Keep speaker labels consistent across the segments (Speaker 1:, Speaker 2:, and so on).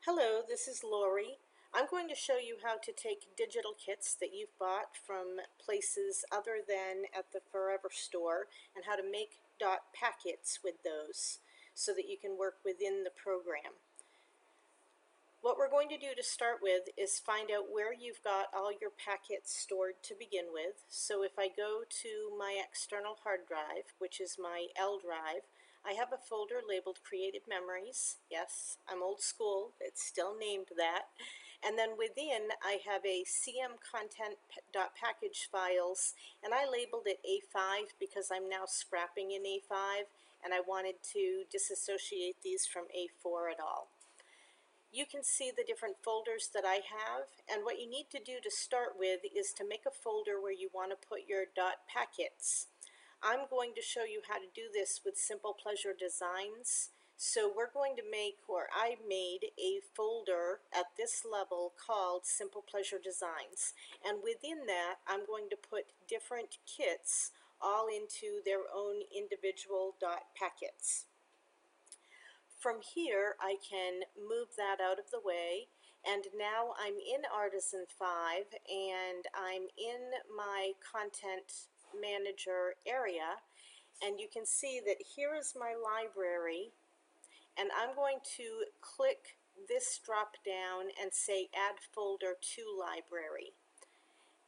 Speaker 1: Hello, this is Lori. I'm going to show you how to take digital kits that you've bought from places other than at the Forever store and how to make dot packets with those so that you can work within the program. What we're going to do to start with is find out where you've got all your packets stored to begin with. So if I go to my external hard drive, which is my L drive, I have a folder labeled Created Memories. Yes, I'm old school, it's still named that. And then within I have a CM content.package files, and I labeled it A5 because I'm now scrapping in A5 and I wanted to disassociate these from A4 at all. You can see the different folders that I have, and what you need to do to start with is to make a folder where you want to put your dot packets. I'm going to show you how to do this with Simple Pleasure Designs. So we're going to make, or I made a folder at this level called Simple Pleasure Designs, and within that I'm going to put different kits all into their own individual dot packets. From here, I can move that out of the way, and now I'm in Artisan 5 and I'm in my content manager area, and you can see that here is my library, and I'm going to click this drop down and say add folder to library.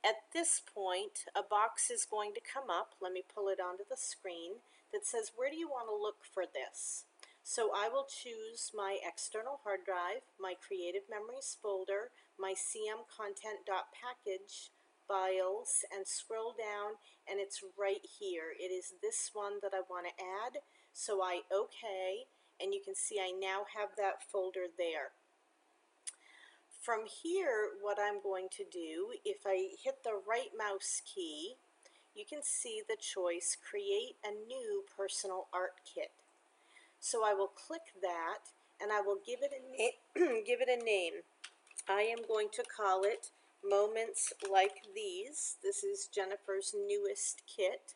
Speaker 1: At this point, a box is going to come up, let me pull it onto the screen, that says where do you want to look for this? So I will choose my external hard drive, my Creative Memories folder, my CM content.package files, and scroll down, and it's right here. It is this one that I want to add, so I OK, and you can see I now have that folder there. From here, what I'm going to do, if I hit the right mouse key, you can see the choice Create a New Personal Art Kit. So I will click that, and I will give it a name. I am going to call it Moments Like These. This is Jennifer's newest kit.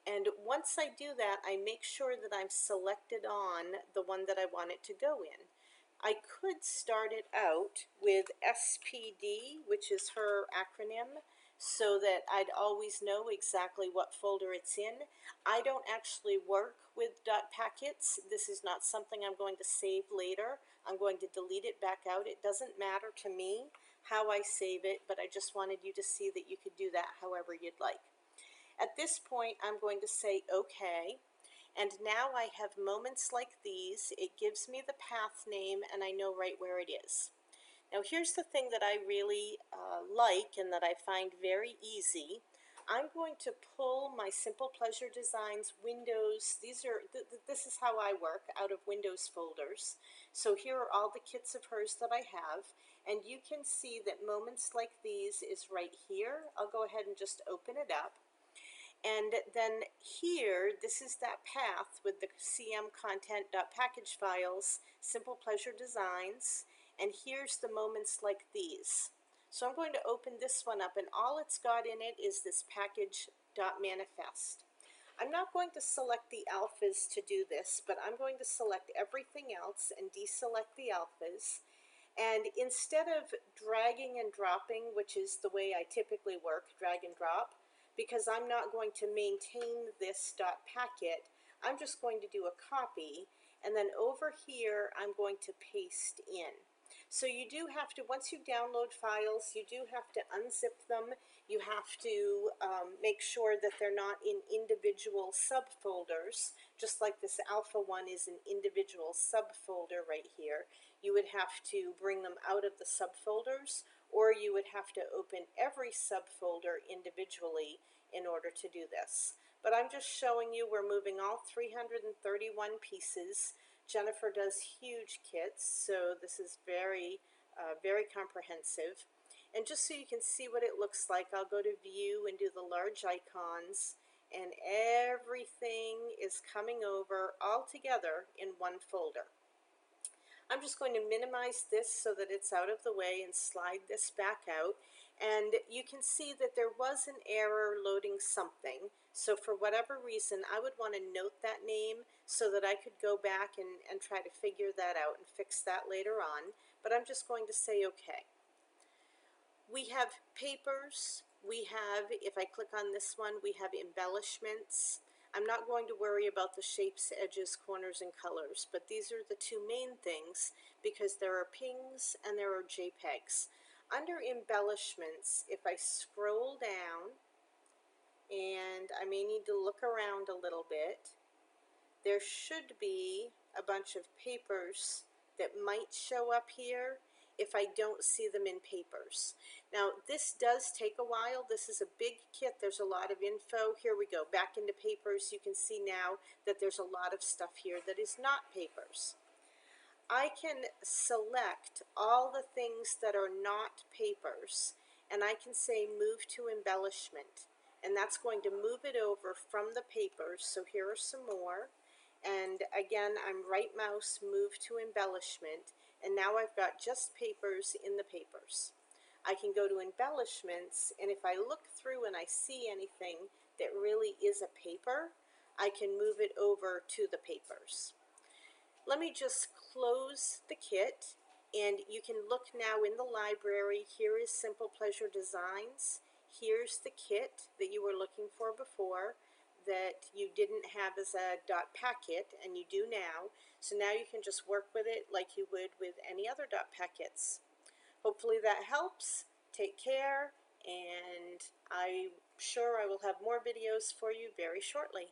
Speaker 1: And once I do that, I make sure that I'm selected on the one that I want it to go in. I could start it out with SPD, which is her acronym, so that I'd always know exactly what folder it's in. I don't actually work with dot packets. This is not something I'm going to save later. I'm going to delete it back out. It doesn't matter to me how I save it, but I just wanted you to see that you could do that however you'd like. At this point, I'm going to say OK. And now I have Moments Like These. It gives me the path name, and I know right where it is. Now here's the thing that I really like and that I find very easy. I'm going to pull my Simple Pleasure Designs Windows. This is how I work, out of Windows folders. So here are all the kits of hers that I have, and you can see that Moments Like These is right here. I'll go ahead and just open it up. And then here, this is that path with the CM content.package files, Simple Pleasure Designs, and here's the Moments Like These. So I'm going to open this one up, and all it's got in it is this package.manifest. I'm not going to select the alphas to do this, but I'm going to select everything else and deselect the alphas. And instead of dragging and dropping, which is the way I typically work, drag and drop, because I'm not going to maintain this dot packet, I'm just going to do a copy, and then over here I'm going to paste in. So you do have to, once you download files, you do have to unzip them. You have to make sure that they're not in individual subfolders, just like this alpha one is an individual subfolder right here. You would have to bring them out of the subfolders, or you would have to open every subfolder individually in order to do this. But I'm just showing you we're moving all 331 pieces. Jennifer does huge kits, so this is very comprehensive. And just so you can see what it looks like, I'll go to View and do the large icons, and everything is coming over all together in one folder. I'm just going to minimize this so that it's out of the way and slide this back out. And you can see that there was an error loading something. So for whatever reason, I would want to note that name so that I could go back and try to figure that out and fix that later on. But I'm just going to say okay. We have papers, we have, if I click on this one, we have embellishments. I'm not going to worry about the shapes, edges, corners, and colors, but these are the two main things because there are PNGs and there are JPEGs. Under embellishments, if I scroll down, and I may need to look around a little bit, there should be a bunch of papers that might show up here if I don't see them in papers. Now this does take a while. This is a big kit. There's a lot of info. Here we go, back into papers. You can see now that there's a lot of stuff here that is not papers. I can select all the things that are not papers and I can say move to embellishment, and that's going to move it over from the papers. So here are some more. And again, I'm right mouse, move to embellishment, and now I've got just papers in the papers. I can go to embellishments, and if I look through and I see anything that really is a paper, I can move it over to the papers. Let me just close the kit, and you can look now in the library. Here is Simple Pleasure Designs. Here's the kit that you were looking for before, that you didn't have as a dot packet, and you do now. So now you can just work with it like you would with any other dot packets. Hopefully that helps. Take care, and I'm sure I will have more videos for you very shortly.